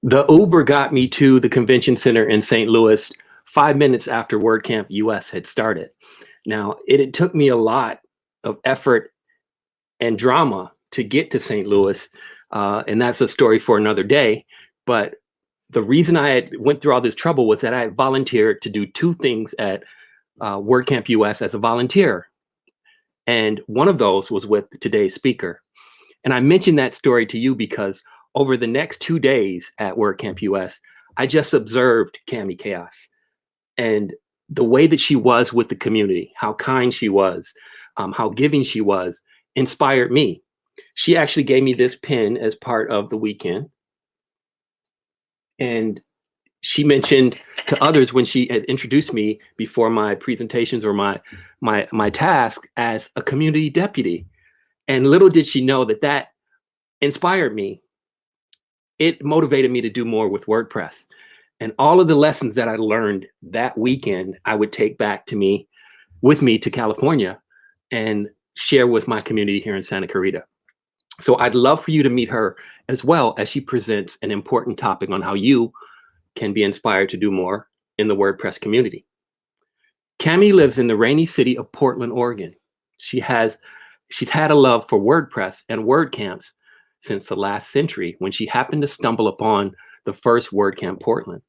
The Uber got me to the convention center in St. Louis 5 minutes after WordCamp US had started. Now, it took me a lot of effort and drama to get to St. Louis, and that's a story for another day. But the reason I had went through all this trouble was that I had volunteered to do two things at WordCamp US as a volunteer. And one of those was with today's speaker. And I mentioned that story to you because over the next 2 days at WordCamp US, I just observed Cami Kaos and the way that she was with the community, how kind she was, how giving she was, inspired me. She actually gave me this pin as part of the weekend. And she mentioned to others when she had introduced me before my presentations or my task as a community deputy. And little did she know that that inspired me. It motivated me to do more with WordPress. And all of the lessons that I learned that weekend, I would take back to me with me to California and share with my community here in Santa Clarita. So I'd love for you to meet her as well as she presents an important topic on how you can be inspired to do more in the WordPress community. Cami lives in the rainy city of Portland, Oregon. She's had a love for WordPress and WordCamps since the last century when she happened to stumble upon the first WordCamp Portland.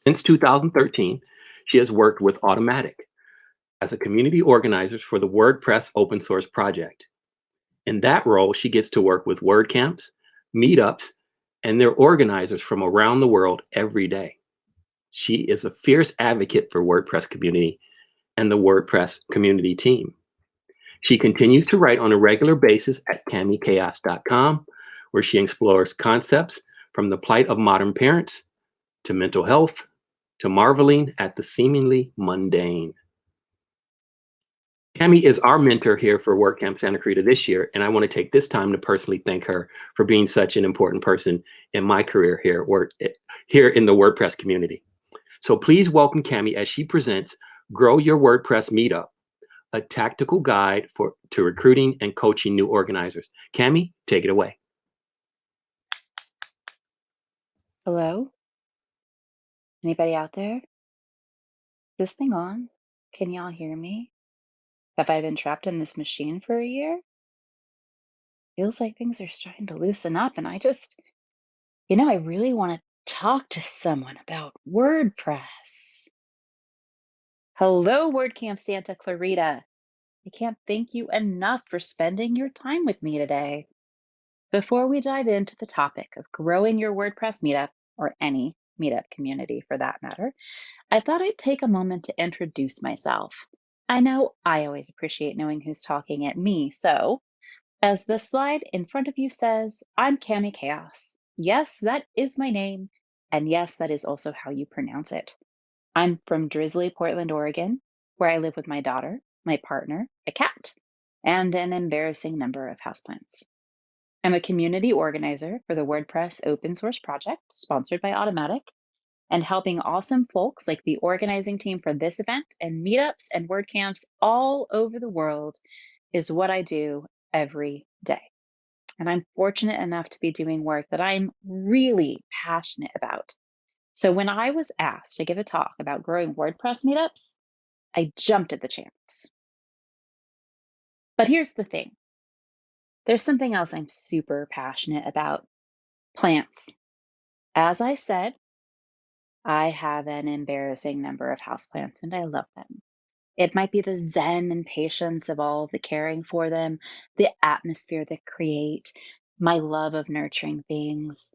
Since 2013, she has worked with Automatic as a community organizer for the WordPress open source project. In that role, she gets to work with WordCamps, Meetups, and their organizers from around the world every day. She is a fierce advocate for WordPress community and the WordPress community team. She continues to write on a regular basis at camikaos.com, where she explores concepts from the plight of modern parents to mental health to marveling at the seemingly mundane. Cami is our mentor here for WordCamp Santa Clarita this year, and I want to take this time to personally thank her for being such an important person in my career here in the WordPress community. So please welcome Cami as she presents Grow Your WordPress Meetup, a tactical guide to recruiting and coaching new organizers. Cami, take it away. Hello? Anybody out there? Is this thing on? Can y'all hear me? Have I been trapped in this machine for a year? Feels like things are starting to loosen up, and I really want to talk to someone about WordPress. Hello, WordCamp Santa Clarita. I can't thank you enough for spending your time with me today. Before we dive into the topic of growing your WordPress meetup, or any meetup community for that matter, I thought I'd take a moment to introduce myself. I know I always appreciate knowing who's talking at me, so as the slide in front of you says, I'm Cami Kaos. Yes, that is my name, and yes, that is also how you pronounce it. I'm from drizzly Portland, Oregon, where I live with my daughter, my partner, a cat, and an embarrassing number of houseplants. I'm a community organizer for the WordPress open source project sponsored by Automatic, and helping awesome folks like the organizing team for this event and meetups and WordCamps all over the world is what I do every day. And I'm fortunate enough to be doing work that I'm really passionate about. So when I was asked to give a talk about growing WordPress meetups, I jumped at the chance. But here's the thing. There's something else I'm super passionate about: plants. As I said, I have an embarrassing number of houseplants and I love them. It might be the zen and patience of all the caring for them, the atmosphere they create, my love of nurturing things.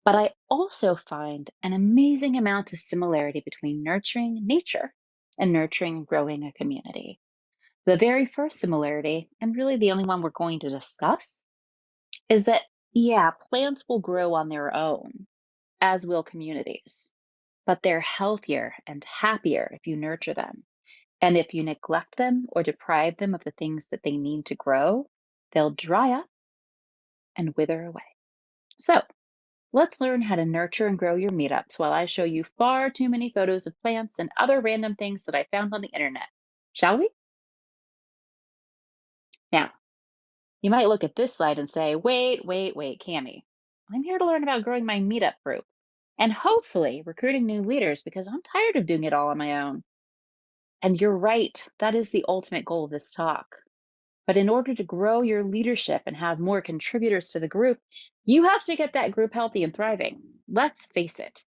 But I also find an amazing amount of similarity between nurturing nature and nurturing and growing a community. The very first similarity, and really the only one we're going to discuss, is that, yeah, plants will grow on their own, as will communities, but they're healthier and happier if you nurture them. And if you neglect them or deprive them of the things that they need to grow, they'll dry up and wither away. So let's learn how to nurture and grow your meetups while I show you far too many photos of plants and other random things that I found on the internet. Shall we? Now, you might look at this slide and say, wait, Cami, I'm here to learn about growing my meetup group and hopefully recruiting new leaders because I'm tired of doing it all on my own. And you're right, that is the ultimate goal of this talk. But in order to grow your leadership and have more contributors to the group, you have to get that group healthy and thriving. Let's face it,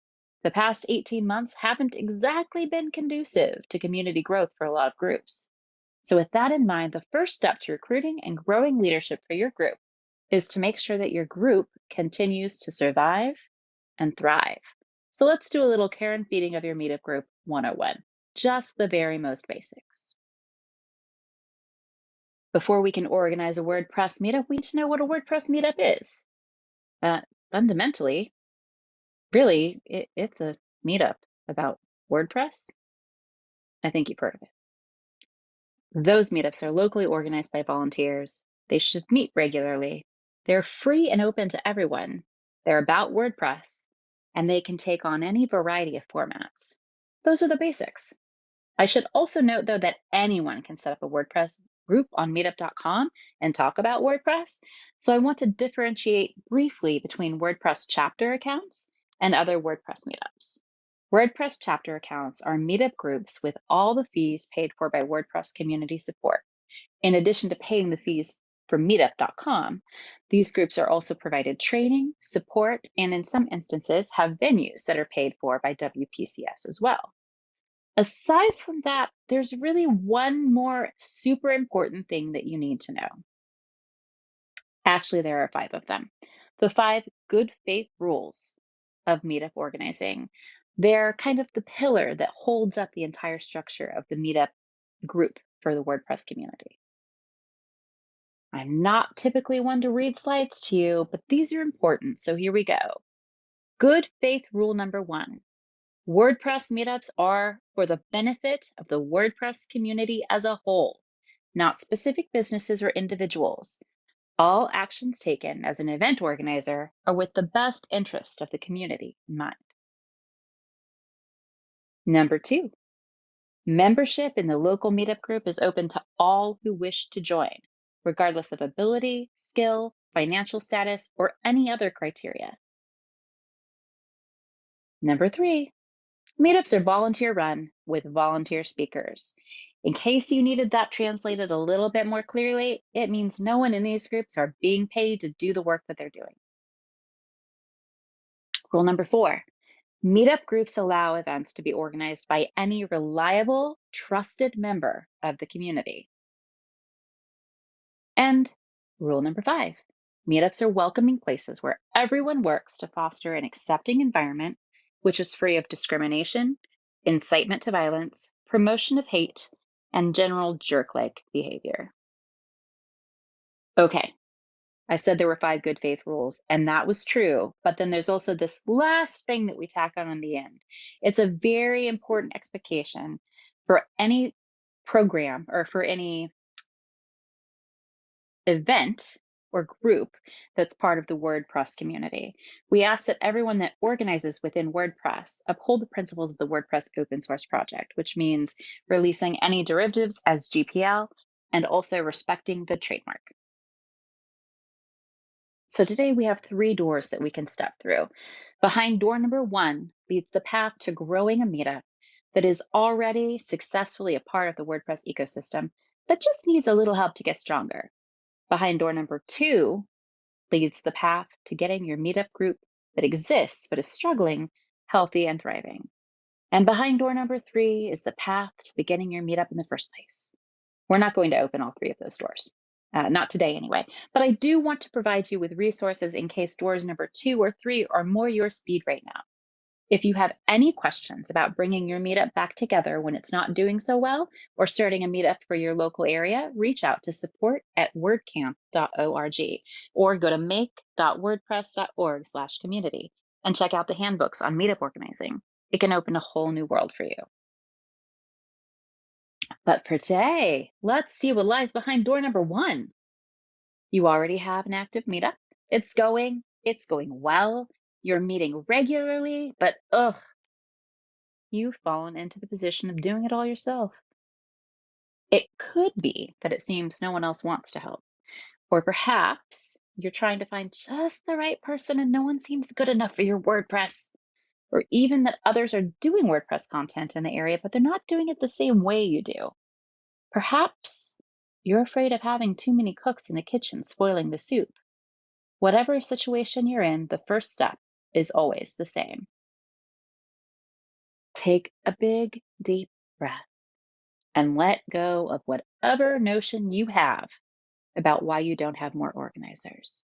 the past 18 months haven't exactly been conducive to community growth for a lot of groups. So with that in mind, the first step to recruiting and growing leadership for your group is to make sure that your group continues to survive and thrive. So let's do a little care and feeding of your meetup group 101, just the very most basics. Before we can organize a WordPress meetup, we need to know what a WordPress meetup is. Fundamentally, really, it's a meetup about WordPress. I think you've heard of it. Those meetups are locally organized by volunteers. They should meet regularly. They're free and open to everyone. They're about WordPress, and they can take on any variety of formats. Those are the basics. I should also note, though, that anyone can set up a WordPress group on meetup.com and talk about WordPress. So I want to differentiate briefly between WordPress chapter accounts and other WordPress meetups. WordPress chapter accounts are meetup groups with all the fees paid for by WordPress community support. In addition to paying the fees for meetup.com, these groups are also provided training, support, and in some instances have venues that are paid for by WPCS as well. Aside from that, there's really one more super important thing that you need to know. Actually, there are 5 of them. The 5 good faith rules of meetup organizing. They're kind of the pillar that holds up the entire structure of the meetup group for the WordPress community. I'm not typically one to read slides to you, but these are important, so here we go. Good faith rule number 1. WordPress meetups are for the benefit of the WordPress community as a whole, not specific businesses or individuals. All actions taken as an event organizer are with the best interest of the community in mind. Number 2, membership in the local meetup group is open to all who wish to join, regardless of ability, skill, financial status, or any other criteria. Number 3, meetups are volunteer run with volunteer speakers. In case you needed that translated a little bit more clearly, it means no one in these groups are being paid to do the work that they're doing. Rule number 4, meetup groups allow events to be organized by any reliable, trusted member of the community. And rule number 5, meetups are welcoming places where everyone works to foster an accepting environment, which is free of discrimination, incitement to violence, promotion of hate, and general jerk-like behavior. Okay, I said there were 5 good faith rules, and that was true, but then there's also this last thing that we tack on in the end. It's a very important expectation for any program or for any event or group that's part of the WordPress community. We ask that everyone that organizes within WordPress uphold the principles of the WordPress open source project, which means releasing any derivatives as GPL and also respecting the trademark. So today we have 3 doors that we can step through. Behind door number 1 leads the path to growing a meetup that is already successfully a part of the WordPress ecosystem, but just needs a little help to get stronger. Behind door number 2 leads the path to getting your meetup group that exists but is struggling healthy and thriving. And behind door number 3 is the path to beginning your meetup in the first place. We're not going to open all 3 of those doors. Not today anyway, but I do want to provide you with resources in case doors number 2 or 3 are more your speed right now. If you have any questions about bringing your meetup back together when it's not doing so well, or starting a meetup for your local area, reach out to support@wordcamp.org or go to make.wordpress.org/community and check out the handbooks on meetup organizing. It can open a whole new world for you. But for today, let's see what lies behind door number 1. You already have an active meetup. It's going well. You're meeting regularly, but you've fallen into the position of doing it all yourself. It could be that it seems no one else wants to help. Or perhaps you're trying to find just the right person and no one seems good enough for your WordPress, or even that others are doing WordPress content in the area, but they're not doing it the same way you do. Perhaps you're afraid of having too many cooks in the kitchen spoiling the soup. Whatever situation you're in, the first step is always the same. Take a big, deep breath and let go of whatever notion you have about why you don't have more organizers.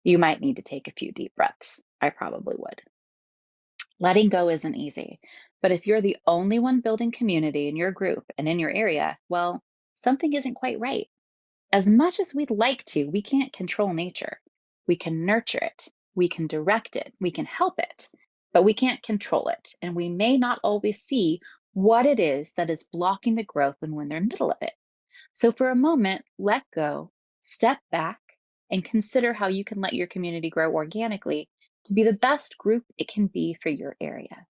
You might need to take a few deep breaths. I probably would. Letting go isn't easy, but if you're the only one building community in your group and in your area, well, something isn't quite right. As much as we'd like to, we can't control nature. We can nurture it, we can direct it, we can help it, but we can't control it. And we may not always see what it is that is blocking the growth when we're in the middle of it. So for a moment, let go, step back, and consider how you can let your community grow organically to be the best group it can be for your area.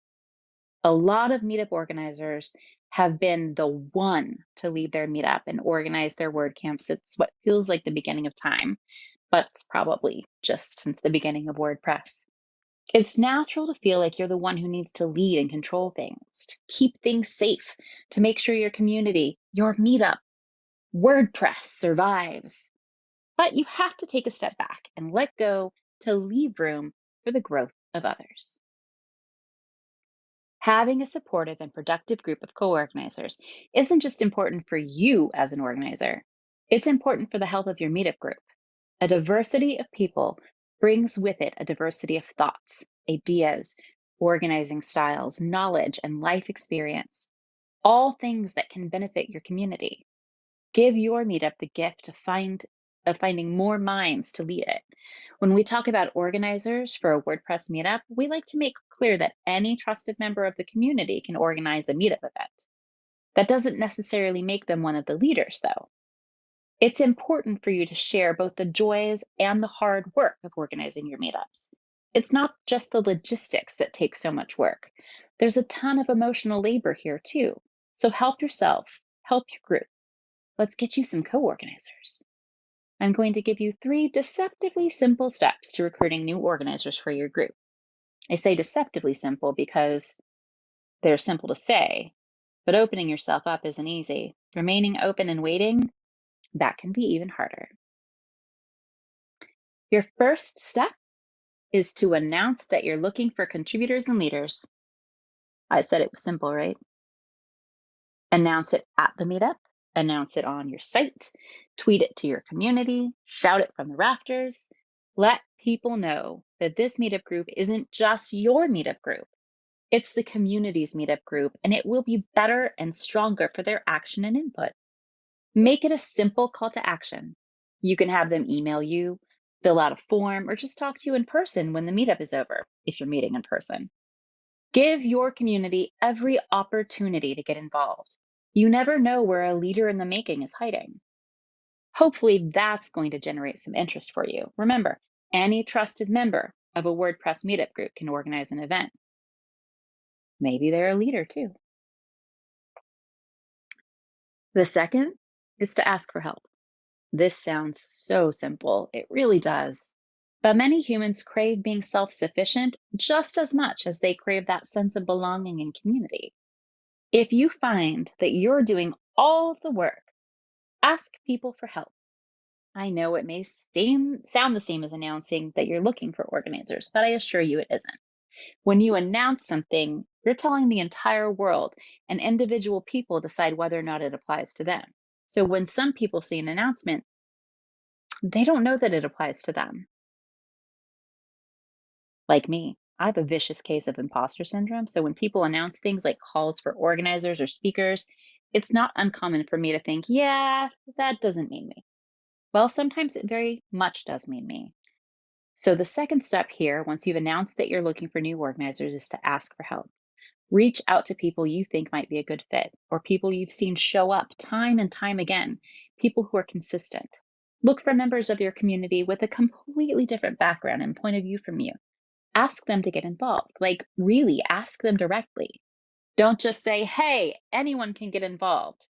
A lot of meetup organizers have been the one to lead their meetup and organize their WordCamps. It's what feels like the beginning of time, but it's probably just since the beginning of WordPress. It's natural to feel like you're the one who needs to lead and control things, to keep things safe, to make sure your community, your meetup, WordPress survives. But you have to take a step back and let go to leave room for the growth of others. Having a supportive and productive group of co-organizers isn't just important for you as an organizer, it's important for the health of your meetup group. A diversity of people brings with it a diversity of thoughts, ideas, organizing styles, knowledge, and life experience, all things that can benefit your community. Give your meetup the gift of finding more minds to lead it. When we talk about organizers for a WordPress meetup, we like to make clear that any trusted member of the community can organize a meetup event. That doesn't necessarily make them one of the leaders, though. It's important for you to share both the joys and the hard work of organizing your meetups. It's not just the logistics that take so much work. There's a ton of emotional labor here, too. So help yourself, help your group. Let's get you some co-organizers. I'm going to give you 3 deceptively simple steps to recruiting new organizers for your group. I say deceptively simple because they're simple to say, but opening yourself up isn't easy. Remaining open and waiting, that can be even harder. Your first step is to announce that you're looking for contributors and leaders. I said it was simple, right? Announce it at the meetup, announce it on your site, tweet it to your community, shout it from the rafters. Let people know that this meetup group isn't just your meetup group. It's the community's meetup group, and it will be better and stronger for their action and input. Make it a simple call to action. You can have them email you, fill out a form, or just talk to you in person when the meetup is over, if you're meeting in person. Give your community every opportunity to get involved. You never know where a leader in the making is hiding. Hopefully that's going to generate some interest for you. Remember, any trusted member of a WordPress meetup group can organize an event. Maybe they're a leader too. The second is to ask for help. This sounds so simple. It really does. But many humans crave being self-sufficient just as much as they crave that sense of belonging and community. If you find that you're doing all of the work, ask people for help. I know it may sound the same as announcing that you're looking for organizers, but I assure you it isn't. When you announce something, you're telling the entire world, and individual people decide whether or not it applies to them. So when some people see an announcement, they don't know that it applies to them. Like me, I have a vicious case of imposter syndrome. So when people announce things like calls for organizers or speakers, it's not uncommon for me to think, yeah, that doesn't mean me. Well, sometimes it very much does mean me. So the second step here, once you've announced that you're looking for new organizers, is to ask for help. Reach out to people you think might be a good fit, or people you've seen show up time and time again, people who are consistent. Look for members of your community with a completely different background and point of view from you. Ask them to get involved. Like, really ask them directly. Don't just say, hey, anyone can get involved.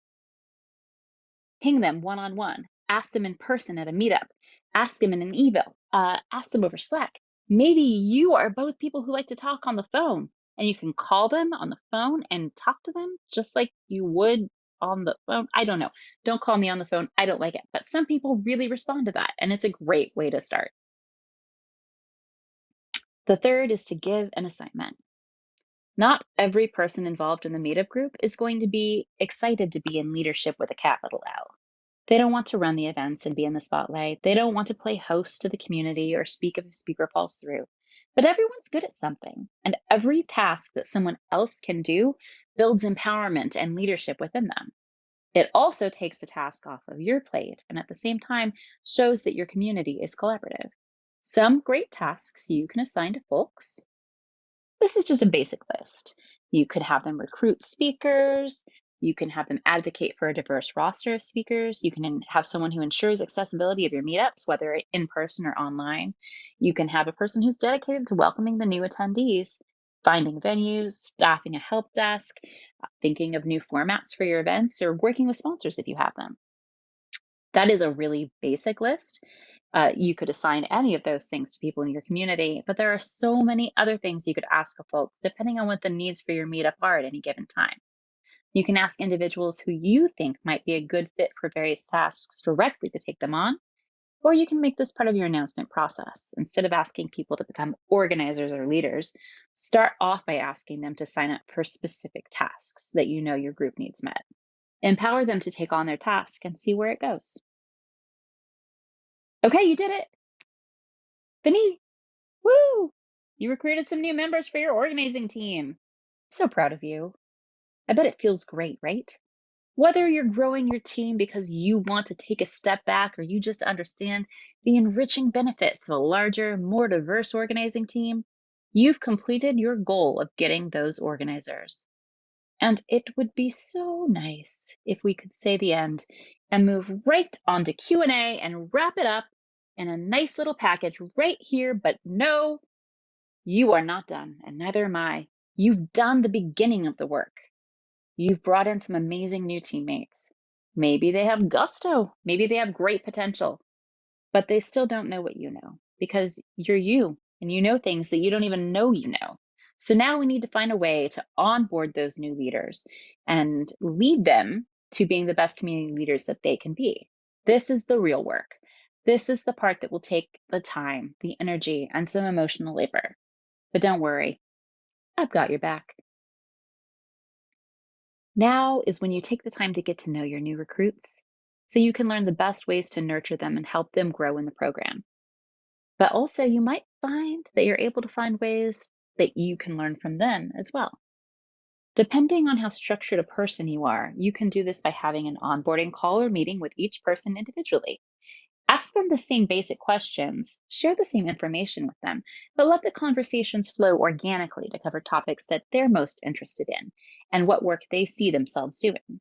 Ping them one-on-one. ask them in person at a meetup, ask them in an email, ask them over Slack. Maybe you are both people who like to talk on the phone, and you can call them on the phone and talk to them just like you would on the phone. I don't know. Don't call me on the phone. I don't like it. But some people really respond to that, and it's a great way to start. The third is to give an assignment. Not every person involved in the meetup group is going to be excited to be in leadership with a capital L. They don't want to run the events and be in the spotlight. They don't want to play host to the community or speak if a speaker falls through. But everyone's good at something, and every task that someone else can do builds empowerment and leadership within them. It also takes the task off of your plate and at the same time shows that your community is collaborative. Some great tasks you can assign to folks. This is just a basic list. You could have them recruit speakers. You can have them advocate for a diverse roster of speakers. You can have someone who ensures accessibility of your meetups, whether in person or online. You can have a person who's dedicated to welcoming the new attendees, finding venues, staffing a help desk, thinking of new formats for your events, or working with sponsors if you have them. That is a really basic list. You could assign any of those things to people in your community, but there are so many other things you could ask of folks depending on what the needs for your meetup are at any given time. You can ask individuals who you think might be a good fit for various tasks directly to take them on, or you can make this part of your announcement process. Instead of asking people to become organizers or leaders, start off by asking them to sign up for specific tasks that you know your group needs met. Empower them to take on their task and see where it goes. Okay, you did it. Fini. Woo! You recruited some new members for your organizing team. I'm so proud of you. I bet it feels great, right? Whether you're growing your team because you want to take a step back or you just understand the enriching benefits of a larger, more diverse organizing team, you've completed your goal of getting those organizers. And it would be so nice if we could say the end and move right on to Q&A and wrap it up in a nice little package right here. But no, you are not done, and neither am I. You've done the beginning of the work. You've brought in some amazing new teammates. Maybe they have gusto, maybe they have great potential, but they still don't know what you know because you're you and you know things that you don't even know you know. So now we need to find a way to onboard those new leaders and lead them to being the best community leaders that they can be. This is the real work. This is the part that will take the time, the energy, and some emotional labor. But don't worry, I've got your back. Now is when you take the time to get to know your new recruits so you can learn the best ways to nurture them and help them grow in the program. But also, you might find that you're able to find ways that you can learn from them as well. Depending on how structured a person you are, you can do this by having an onboarding call or meeting with each person individually. Ask them the same basic questions, share the same information with them, but let the conversations flow organically to cover topics that they're most interested in and what work they see themselves doing.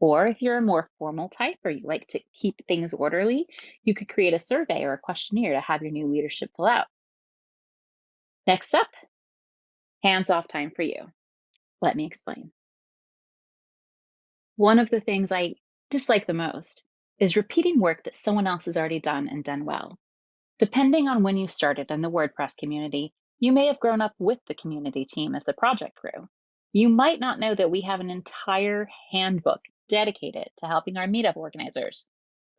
Or if you're a more formal type or you like to keep things orderly, you could create a survey or a questionnaire to have your new leadership fill out. Next up, hands-off time for you. Let me explain. One of the things I dislike the most is repeating work that someone else has already done and done well. Depending on when you started in the WordPress community, you may have grown up with the community team as the project crew. You might not know that we have an entire handbook dedicated to helping our meetup organizers.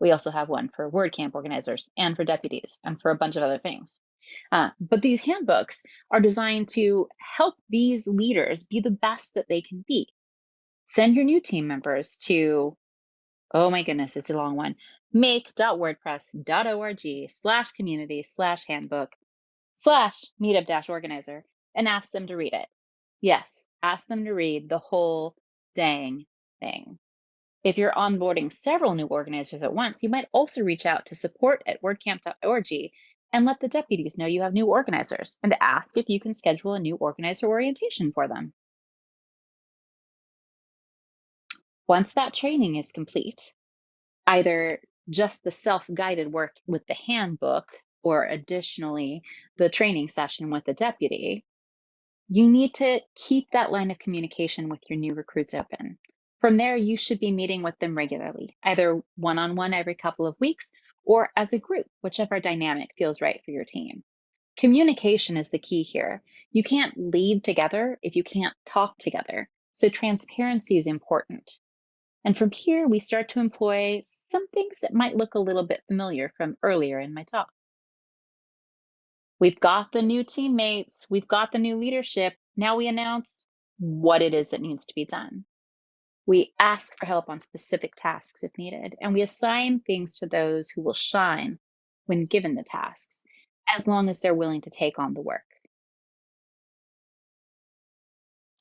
We also have one for WordCamp organizers and for deputies and for a bunch of other things. But these handbooks are designed to help these leaders be the best that they can be. Send your new team members to, oh my goodness, it's a long one, make.wordpress.org/community/handbook/meetup-organizer and ask them to read it. Yes, ask them to read the whole dang thing. If you're onboarding several new organizers at once, you might also reach out to support@wordcamp.org and let the deputies know you have new organizers and ask if you can schedule a new organizer orientation for them. Once that training is complete, either just the self-guided work with the handbook or additionally the training session with the deputy, you need to keep that line of communication with your new recruits open. From there, you should be meeting with them regularly, either one-on-one every couple of weeks or as a group, whichever dynamic feels right for your team. Communication is the key here. You can't lead together if you can't talk together. So transparency is important. And from here, we start to employ some things that might look a little bit familiar from earlier in my talk. We've got the new teammates, we've got the new leadership. Now we announce what it is that needs to be done. We ask for help on specific tasks if needed, and we assign things to those who will shine when given the tasks, as long as they're willing to take on the work.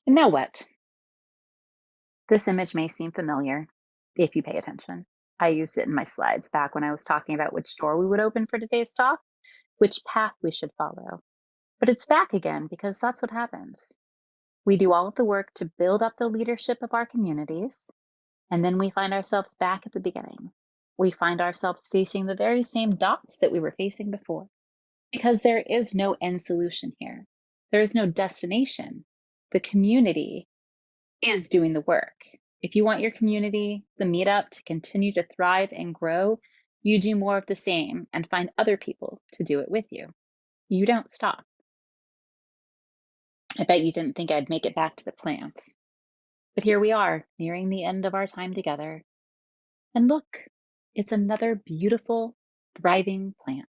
And now what? This image may seem familiar if you pay attention. I used it in my slides back when I was talking about which door we would open for today's talk, which path we should follow. But it's back again because that's what happens. We do all of the work to build up the leadership of our communities, and then we find ourselves back at the beginning. We find ourselves facing the very same dots that we were facing before, because there is no end solution here. There is no destination. The community is doing the work. If you want your community, the meetup, to continue to thrive and grow, you do more of the same and find other people to do it with you. You don't stop. I bet you didn't think I'd make it back to the plants. But here we are, nearing the end of our time together. And look, it's another beautiful, thriving plant.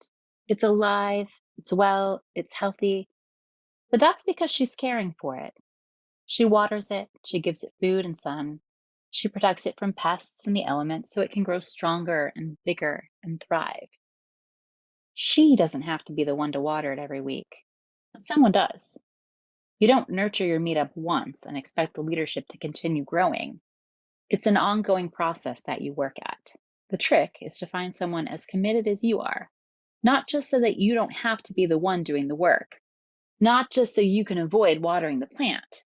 It's alive, it's well, it's healthy, but that's because she's caring for it. She waters it, she gives it food and sun. She protects it from pests and the elements so it can grow stronger and bigger and thrive. She doesn't have to be the one to water it every week, but someone does. You don't nurture your meetup once and expect the leadership to continue growing. It's an ongoing process that you work at. The trick is to find someone as committed as you are, not just so that you don't have to be the one doing the work, not just so you can avoid watering the plant,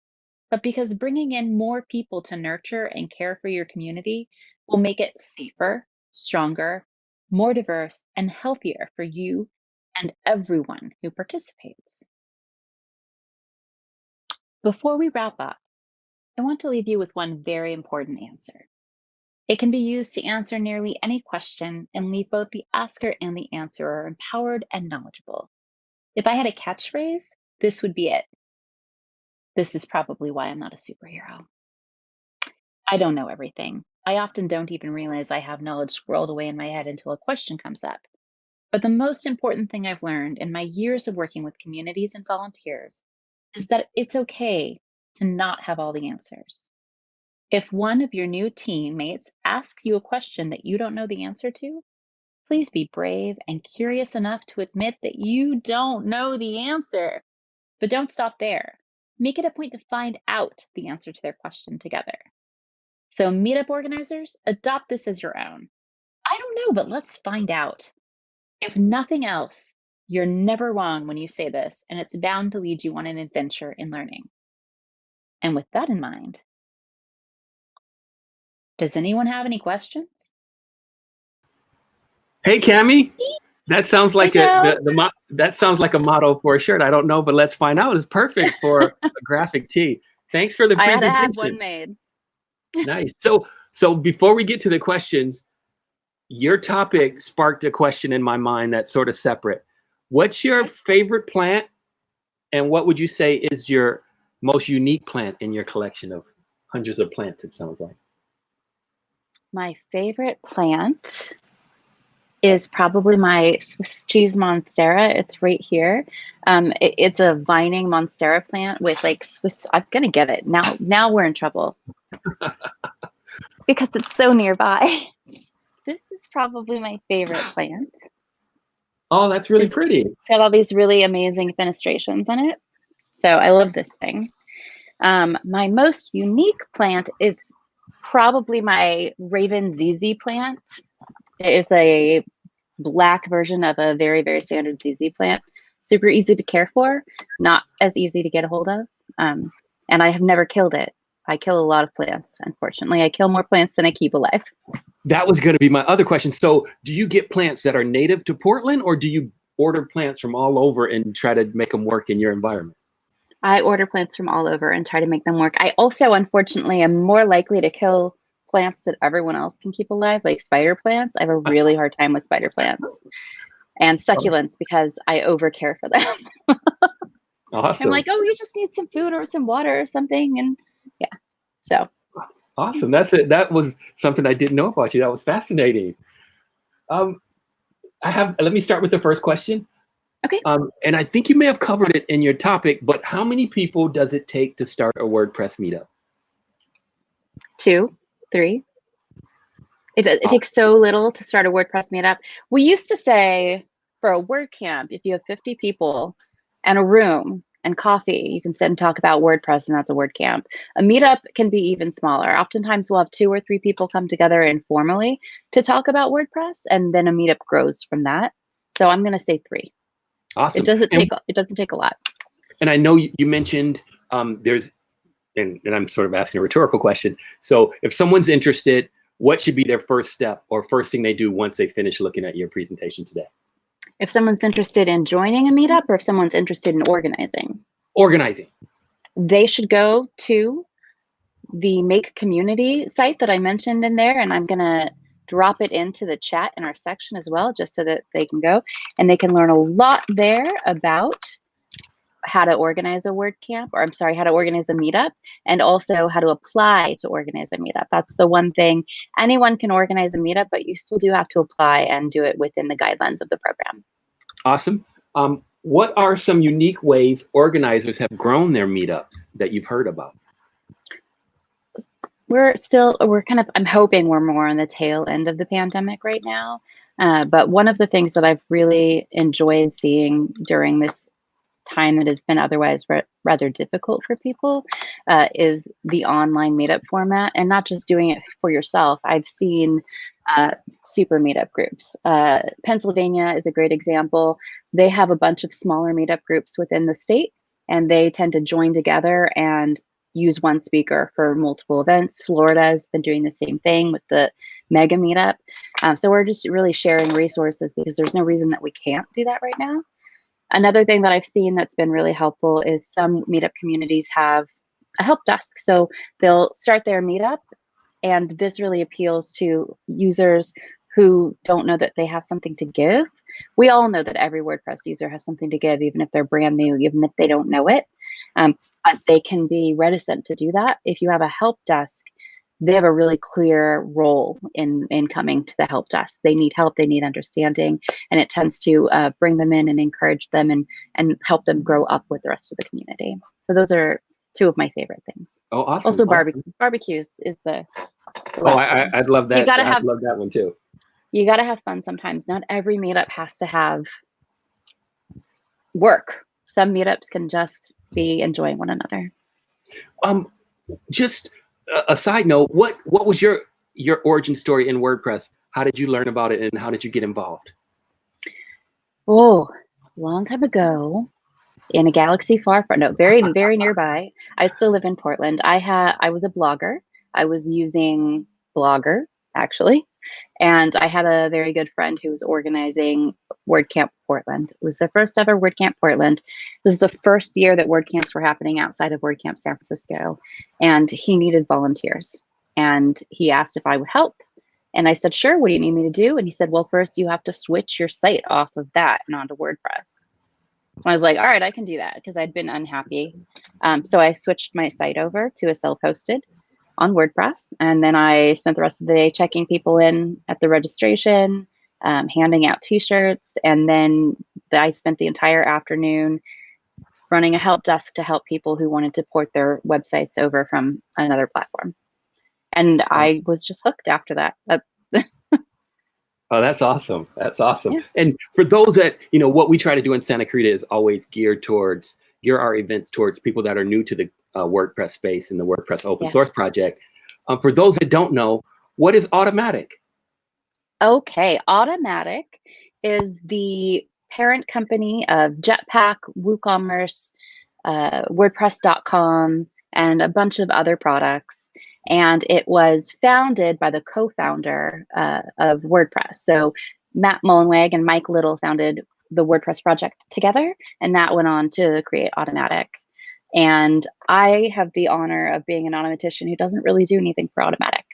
but because bringing in more people to nurture and care for your community will make it safer, stronger, more diverse, and healthier for you and everyone who participates. Before we wrap up, I want to leave you with one very important answer. It can be used to answer nearly any question and leave both the asker and the answerer empowered and knowledgeable. If I had a catchphrase, this would be it. This is probably why I'm not a superhero. I don't know everything. I often don't even realize I have knowledge squirreled away in my head until a question comes up. But the most important thing I've learned in my years of working with communities and volunteers is that it's okay to not have all the answers. If one of your new teammates asks you a question that you don't know the answer to, please be brave and curious enough to admit that you don't know the answer. But don't stop there. Make it a point to find out the answer to their question together. So meetup organizers, adopt this as your own. I don't know, but let's find out. If nothing else, you're never wrong when you say this, and it's bound to lead you on an adventure in learning. And with that in mind, does anyone have any questions? Hey, Cami, that sounds like Joe. that sounds like a motto for a shirt. I don't know, but let's find out. It's perfect for a graphic tee. Thanks for the I presentation. had to have one made. Nice. So before we get to the questions, your topic sparked a question in my mind that's sort of separate. What's your favorite plant, and what would you say is your most unique plant in your collection of hundreds of plants, it sounds like? My favorite plant is probably my Swiss cheese monstera. It's right here. It's a vining monstera plant with like Swiss. I'm gonna get it now. Now we're in trouble. It's because it's so nearby. This is probably my favorite plant. Oh, that's really pretty. It's got all these really amazing fenestrations on it. So I love this thing. My most unique plant is probably my Raven ZZ plant. It is a black version of a very, very standard ZZ plant. Super easy to care for, not as easy to get a hold of. And I have never killed it. I kill a lot of plants, unfortunately. I kill more plants than I keep alive. That was going to be my other question. So do you get plants that are native to Portland, or do you order plants from all over and try to make them work in your environment? I order plants from all over and try to make them work. I also, unfortunately, am more likely to kill plants that everyone else can keep alive, like spider plants. I have a really hard time with spider plants and succulents because I overcare for them. I'm Awesome. like, oh, you just need some food or some water or something. And yeah, so. Awesome. That's it. That was something I didn't know about you. That was fascinating. Um, let me start with the first question. Okay. And I think you may have covered it in your topic, but how many people does it take to start a WordPress meetup? 2, 3. It takes so little to start a WordPress meetup. We used to say for a WordCamp, if you have 50 people and a room and coffee, you can sit and talk about WordPress, and that's a WordCamp. A meetup can be even smaller. Oftentimes we'll have 2 or 3 people come together informally to talk about WordPress, and then a meetup grows from that. So I'm going to say 3. Awesome. It doesn't take a lot. And I know you mentioned there's, and I'm sort of asking a rhetorical question. So if someone's interested, what should be their first step or first thing they do once they finish looking at your presentation today? If someone's interested in joining a meetup or if someone's interested in organizing? Organizing. They should go to the Make Community site that I mentioned in there, and I'm going to drop it into the chat in our section as well, just so that they can go and they can learn a lot there about how to organize a WordCamp, or I'm sorry, how to organize a meetup, and also how to apply to organize a meetup. That's the one thing. Anyone can organize a meetup, but you still do have to apply and do it within the guidelines of the program. Awesome. What are some unique ways organizers have grown their meetups that you've heard about? I'm hoping we're more on the tail end of the pandemic right now. But one of the things that I've really enjoyed seeing during this time that has been otherwise rather difficult for people is the online meetup format, and not just doing it for yourself. I've seen super meetup groups. Pennsylvania is a great example. They have a bunch of smaller meetup groups within the state, and they tend to join together and use one speaker for multiple events. Florida has been doing the same thing with the mega meetup. So we're just really sharing resources because there's no reason that we can't do that right now. Another thing that I've seen that's been really helpful is some meetup communities have a help desk. So they'll start their meetup, and this really appeals to users who don't know that they have something to give. We all know that every WordPress user has something to give, even if they're brand new, even if they don't know it. But they can be reticent to do that. If you have a help desk, they have a really clear role in coming to the help desk. They need help, they need understanding, and it tends to bring them in and encourage them and help them grow up with the rest of the community. So those are 2 of my favorite things. Oh, awesome. Also, awesome. barbecues is the last one. I'd love that. I'd love that one too. You got to have fun sometimes. Not every meetup has to have work. Some meetups can just be enjoying one another. Just a side note, what was your origin story in WordPress? How did you learn about it, and how did you get involved? Oh, long time ago, in a galaxy far, no, very nearby. I still live in Portland. I was a blogger. I was using Blogger, actually, and I had a very good friend who was organizing WordCamp Portland. It was the first ever WordCamp Portland. It was the first year that WordCamps were happening outside of WordCamp San Francisco, and he needed volunteers. And he asked if I would help. And I said, sure, what do you need me to do? And he said, well, first you have to switch your site off of that and onto WordPress. I was like, all right, I can do that, because I'd been unhappy. So I switched my site over to a self-hosted on WordPress. And then I spent the rest of the day checking people in at the registration, handing out t-shirts. And then I spent the entire afternoon running a help desk to help people who wanted to port their websites over from another platform. And I was just hooked after that. Oh, that's awesome. That's awesome. Yeah. And for those that, what we try to do in Santa Clarita is always gear our events towards people that are new to the WordPress space and the WordPress open source project. For those that don't know, what is Automatic? Okay, Automatic is the parent company of Jetpack, WooCommerce, WordPress.com, and a bunch of other products. And it was founded by the co-founder of WordPress. So Matt Mullenweg and Mike Little founded the WordPress project together, and Matt went on to create Automatic. And I have the honor of being an automatician who doesn't really do anything for Automatic.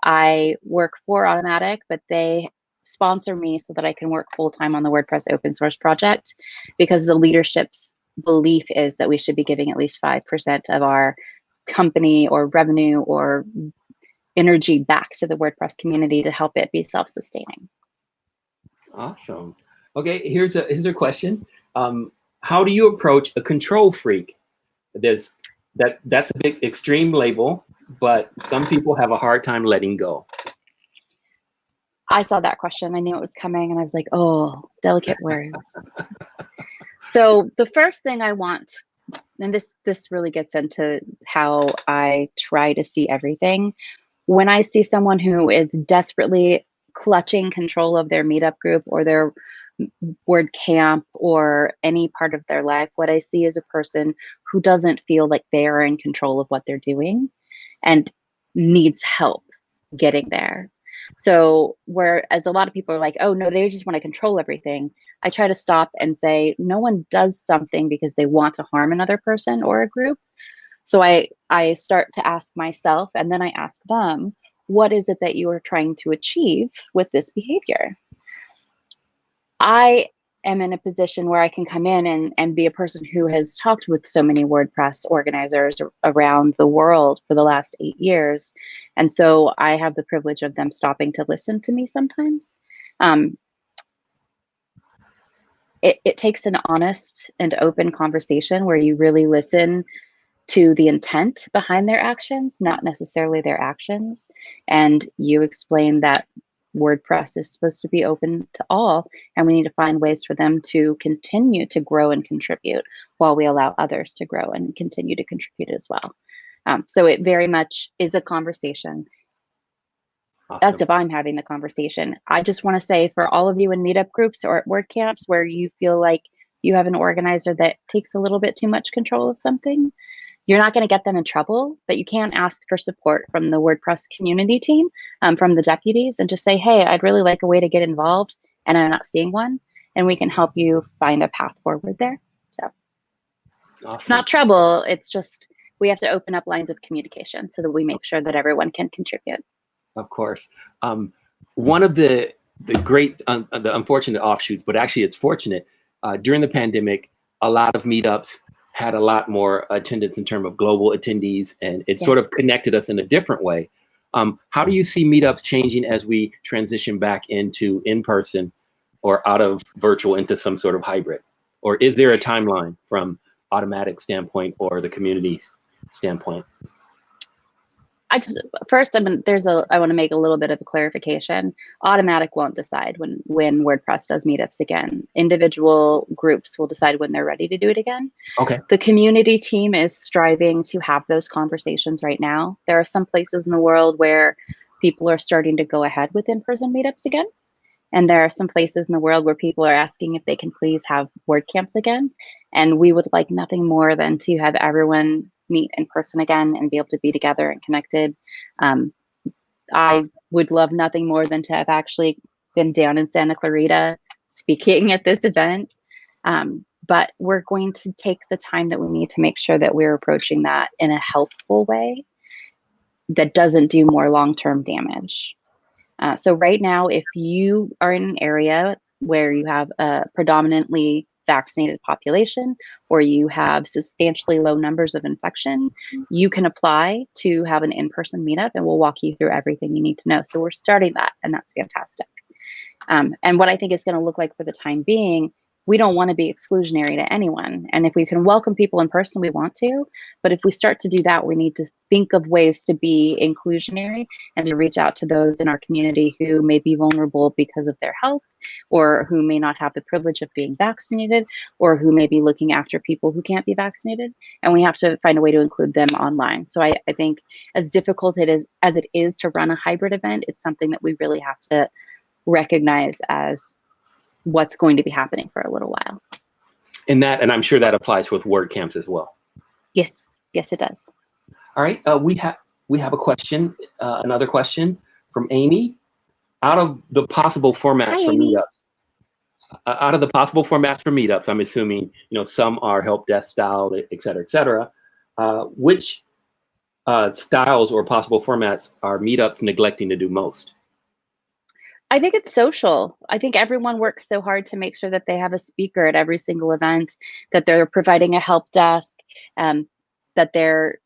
I work for Automatic, but they sponsor me so that I can work full-time on the WordPress open source project, because the leadership's belief is that we should be giving at least 5% of our company or revenue or energy back to the WordPress community to help it be self-sustaining. Awesome. Okay, here's a question. How do you approach a control freak? That's a big extreme label, but some people have a hard time letting go. I saw that question. I knew it was coming, and I was like, oh, delicate words. So the first thing I want, and this really gets into how I try to see everything. When I see someone who is desperately clutching control of their meetup group or their WordCamp or any part of their life, what I see is a person who doesn't feel like they are in control of what they're doing and needs help getting there. So whereas a lot of people are like, oh no, they just want to control everything, I try to stop and say, no one does something because they want to harm another person or a group. So I start to ask myself, and then I ask them, what is it that you are trying to achieve with this behavior? I am in a position where I can come in and be a person who has talked with so many WordPress organizers around the world for the last 8 years. And so I have the privilege of them stopping to listen to me sometimes. It takes an honest and open conversation where you really listen to the intent behind their actions, not necessarily their actions. And you explain that WordPress is supposed to be open to all, and we need to find ways for them to continue to grow and contribute while we allow others to grow and continue to contribute as well. So it very much is a conversation. Awesome. That's if I'm having the conversation. I just want to say, for all of you in meetup groups or at WordCamps where you feel like you have an organizer that takes a little bit too much control of something, you're not going to get them in trouble, but you can ask for support from the WordPress community team, from the deputies, and just say, hey, I'd really like a way to get involved, and I'm not seeing one, and we can help you find a path forward there. So Awesome. It's not trouble. It's just we have to open up lines of communication so that we make sure that everyone can contribute. Of course. One of the great, the unfortunate offshoots, but actually it's fortunate, during the pandemic, a lot of meetups had a lot more attendance in terms of global attendees, and it sort of connected us in a different way. How do you see meetups changing as we transition back into in-person or out of virtual into some sort of hybrid? Or is there a timeline from Automatic standpoint or the community standpoint? I want to make a little bit of a clarification. Automatic won't decide when WordPress does meetups again. Individual groups will decide when they're ready to do it again. Okay. The community team is striving to have those conversations right now. There are some places in the world where people are starting to go ahead with in-person meetups again. And there are some places in the world where people are asking if they can please have WordCamps again. And we would like nothing more than to have everyone meet in person again and be able to be together and connected. I would love nothing more than to have actually been down in Santa Clarita speaking at this event. But we're going to take the time that we need to make sure that we're approaching that in a healthful way that doesn't do more long-term damage. So right now, if you are in an area where you have a predominantly vaccinated population, or you have substantially low numbers of infection, you can apply to have an in-person meetup, and we'll walk you through everything you need to know. So we're starting that, and that's fantastic. And what I think it's going to look like for the time being, we don't want to be exclusionary to anyone. And if we can welcome people in person, we want to. But if we start to do that, we need to think of ways to be inclusionary and to reach out to those in our community who may be vulnerable because of their health, or who may not have the privilege of being vaccinated, or who may be looking after people who can't be vaccinated. And we have to find a way to include them online. So I think as difficult as it is to run a hybrid event, it's something that we really have to recognize as what's going to be happening for a little while. And I'm sure that applies with WordCamps as well. Yes, it does. All right, we have a question, another question from Amy. Out of the possible formats for meetups, out of the possible formats for meetups, I'm assuming, some are help desk style, et cetera, et cetera. Which styles or possible formats are meetups neglecting to do most? I think it's social. I think everyone works so hard to make sure that they have a speaker at every single event, that they're providing a help desk, that they're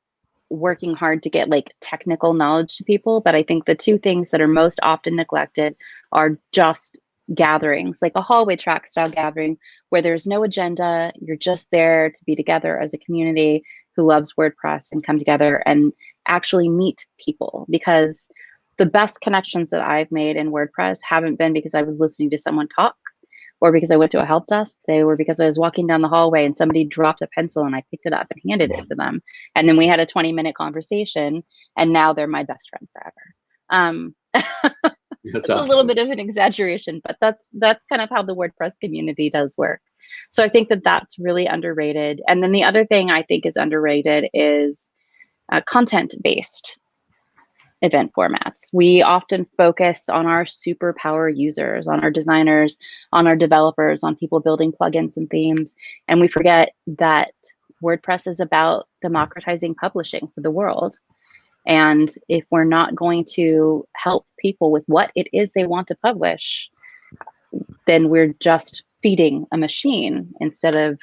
working hard to get like technical knowledge to people. But I think the two things that are most often neglected are just gatherings, like a hallway track style gathering where there's no agenda. You're just there to be together as a community who loves WordPress and come together and actually meet people. Because the best connections that I've made in WordPress haven't been because I was listening to someone talk or because I went to a help desk. They were because I was walking down the hallway and somebody dropped a pencil and I picked it up and handed it to them. And then we had a 20-minute conversation and now they're my best friend forever. It's a little bit of an exaggeration, but that's kind of how the WordPress community does work. So I think that that's really underrated. And then the other thing I think is underrated is content-based event formats. We often focus on our superpower users, on our designers, on our developers, on people building plugins and themes. And we forget that WordPress is about democratizing publishing for the world. And if we're not going to help people with what it is they want to publish, then we're just feeding a machine instead of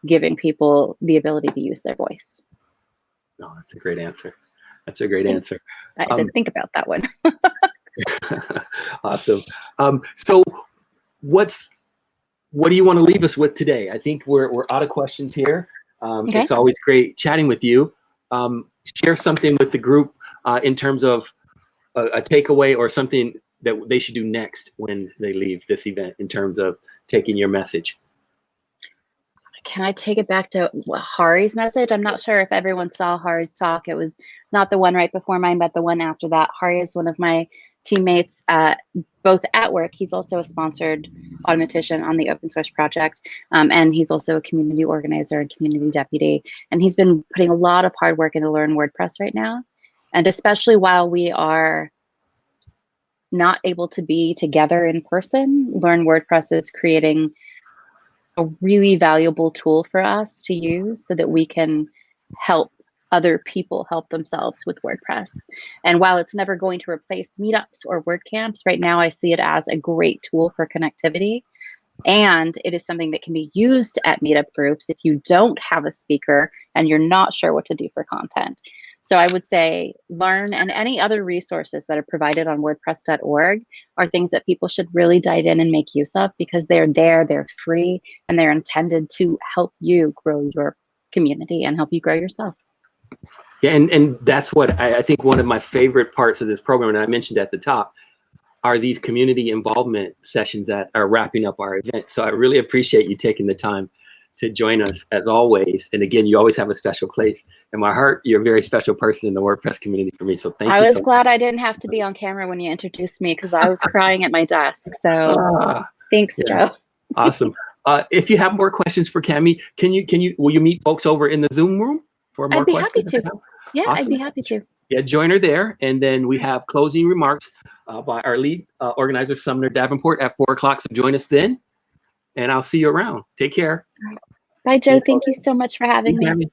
giving people the ability to use their voice. No, that's a great answer. That's a great answer. I didn't think about that one. Awesome. So what do you want to leave us with today? I think we're out of questions here. Okay. It's always great chatting with you. Share something with the group in terms of a takeaway or something that they should do next when they leave this event in terms of taking your message. Can I take it back to Hari's message? I'm not sure if everyone saw Hari's talk. It was not the one right before mine, but the one after that. Hari is one of my teammates, both at work. He's also a sponsored automatician on the open source project. And he's also a community organizer and community deputy. And he's been putting a lot of hard work into Learn WordPress right now. And especially while we are not able to be together in person, Learn WordPress is creating a really valuable tool for us to use so that we can help other people help themselves with WordPress. And while it's never going to replace meetups or WordCamps, right now I see it as a great tool for connectivity. And it is something that can be used at meetup groups if you don't have a speaker and you're not sure what to do for content. So I would say Learn and any other resources that are provided on WordPress.org are things that people should really dive in and make use of because they're there, they're free, and they're intended to help you grow your community and help you grow yourself. Yeah, and that's what I think one of my favorite parts of this program, and I mentioned at the top, are these community involvement sessions that are wrapping up our event. So I really appreciate you taking the time to join us as always. And again, you always have a special place in my heart. You're a very special person in the WordPress community for me. So thank you. I was glad I didn't have to be on camera when you introduced me because I was crying at my desk. So thanks, yeah. Joe. Awesome. If you have more questions for Cami, will you meet folks over in the Zoom room for more questions? I'd be happy to. Yeah, awesome. I'd be happy to. Yeah, join her there. And then we have closing remarks by our lead organizer, Sumner Davenport, at 4 o'clock. So join us then. And I'll see you around. Take care. Bye, Joe. Thank you so much for having me.